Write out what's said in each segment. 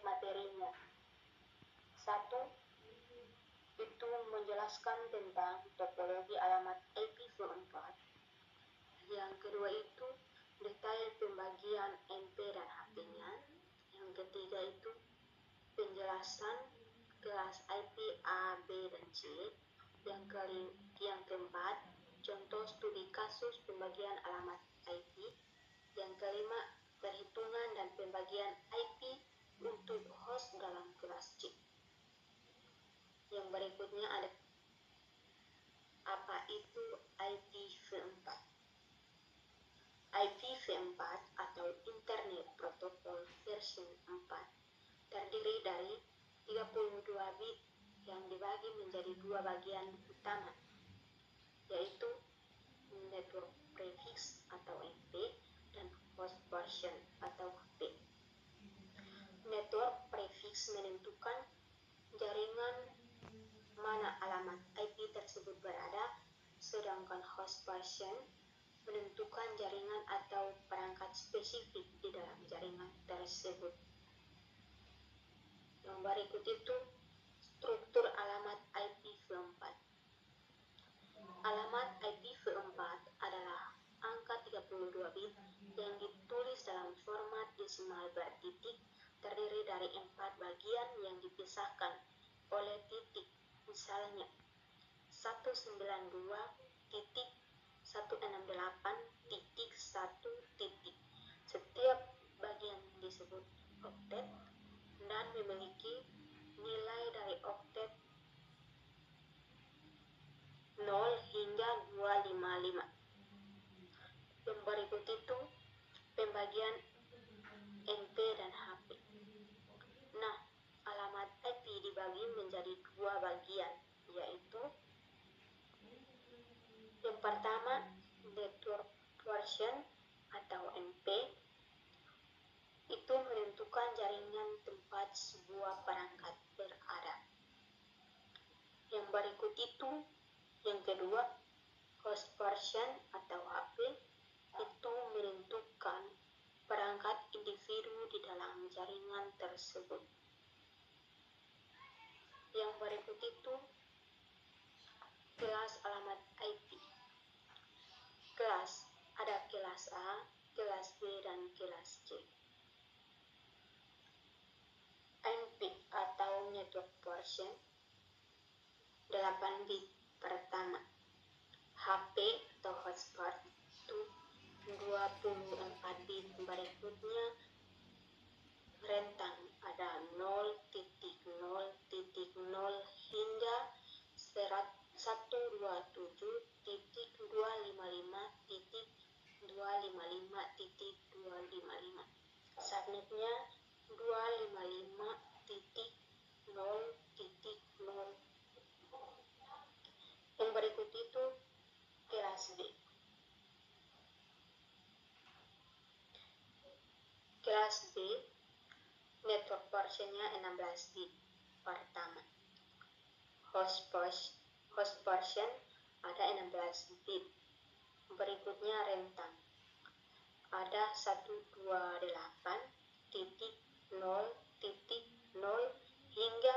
materinya. 1. Itu menjelaskan tentang topologi alamat IPv4. Yang kedua itu detail pembagian MP dan HP-nya. Yang ketiga itu penjelasan kelas IP A, B, dan C. Yang keempat, contoh studi kasus pembagian alamat IP. Yang kelima, perhitungan dan pembagian IP untuk host dalam kelas C. Yang berikutnya ada apa itu IPv4. IPv4 atau Internet Protocol version 4 terdiri dari 32 bit yang dibagi menjadi dua bagian utama, yaitu network prefix atau NP dan host version atau HP. Network prefix menentukan jaringan mana alamat IP tersebut berada, sedangkan host version menentukan jaringan atau perangkat spesifik di dalam jaringan tersebut. Yang berikut itu struktur alamat IPv4. Alamat IPv4 adalah angka 32 bit yang ditulis dalam format desimal bertitik, terdiri dari 4 bagian yang dipisahkan oleh titik. Misalnya 192.168.1. Setiap bagian disebut oktet dan memiliki nilai dari oktet 0 hingga 255. Yang berikut itu pembagian NP dan HP. Nah, alamat IP dibagi menjadi dua bagian, yaitu yang pertama network version atau NP. Itu menentukan jaringan tempat sebuah perangkat berada. Yang berikut itu yang kedua, host version atau HP. Itu menentukan perangkat individu di dalam jaringan tersebut. Yang berikut itu kelas alamat IP. Kelas, ada kelas A, kelas B, dan kelas C. NP atau network version 8 bit pertama. HP atau hotspot itu 24 bit. Berikutnya rentang ada 0.0.0 hingga 122.255.255.255. Subnetnya 255.0.0. Yang berikut itu kelas B. Kelas B network versionnya 16 bit pertama. Host version ada 16 bit. Berikutnya rentang ada 128.0.0 hingga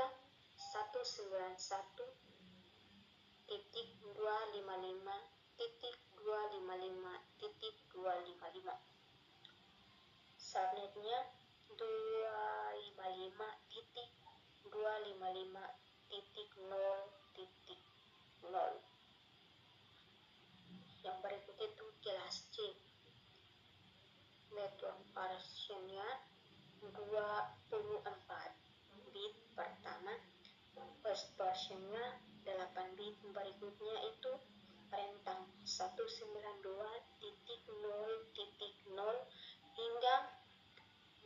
191.255.255.255. Subnetnya 255.255.0.0. Yang berikut itu kelas C. Network versionnya 24 bit pertama. Host versionnya 8 bit. Berikutnya itu rentang 192.0.0 hingga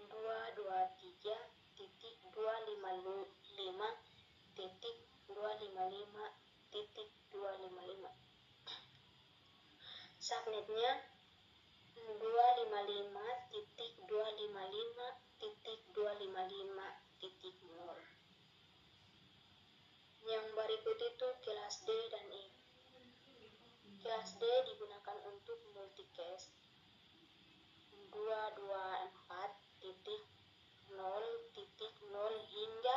223.255.255. Subnetnya 255.255.255.0. Yang berikut itu kelas D dan E. Kelas D digunakan untuk multicast 224.0.0 hingga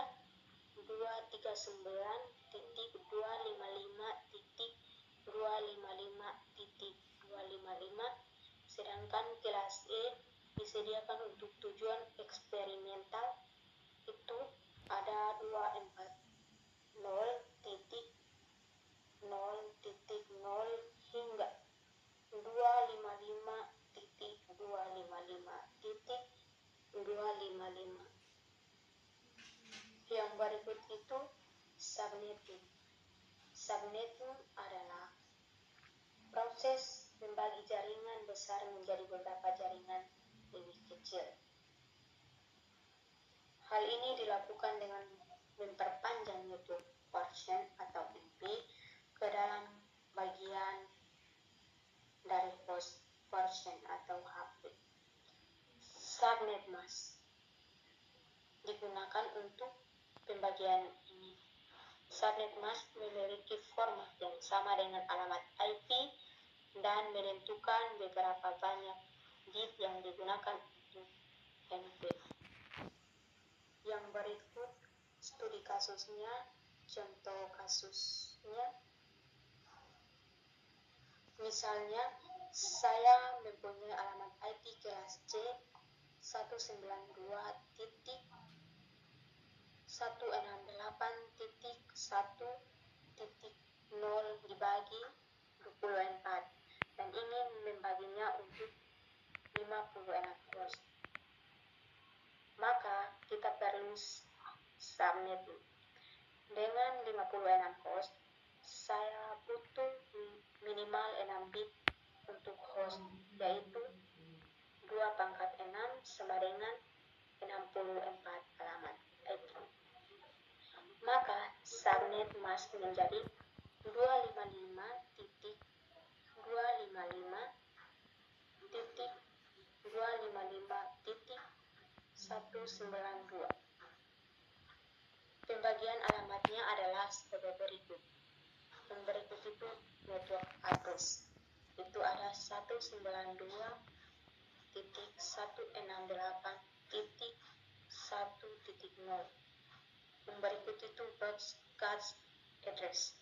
239.255.255.255, sedangkan kelas E disediakan untuk tujuan eksperimental itu ada 240.0.0 hingga 255.255.255. Yang berikut itu subnetting. Subnetting adalah proses membagi jaringan besar menjadi beberapa jaringan lebih kecil. Hal ini dilakukan dengan memperpanjang network portion atau NP ke dalam bagian dari host portion atau HP. Subnet mask digunakan untuk pembagian ini. Subnet mask memiliki format yang sama dengan alamat IP dan menentukan beberapa banyak bit yang digunakan untuk NP. Yang berikut studi kasusnya, contoh kasusnya. Misalnya, saya mempunyai alamat IP kelas C 192.168.1.0 dibagi 24 dan ingin membaginya untuk 56 host. Maka kita perlu subnetting. Dengan 56 host, saya butuh minimal 6 bit untuk host, yaitu 2/6 sama dengan 64 alamat IP. Maka subnet mask menjadi 255.255.255.192. Pembagian alamatnya adalah sebagai berikut. Yang berikut itu network address. Itu ada 192.168.1.0. Yang berikut itu broadcast address.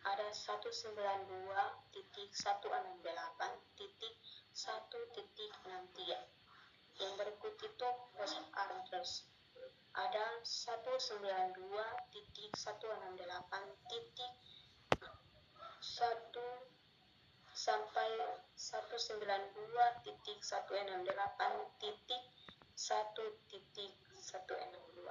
Ada 192.168.1.63. Yang berikut itu host address. Ada 192.168.1 sampai 192.168.1.162.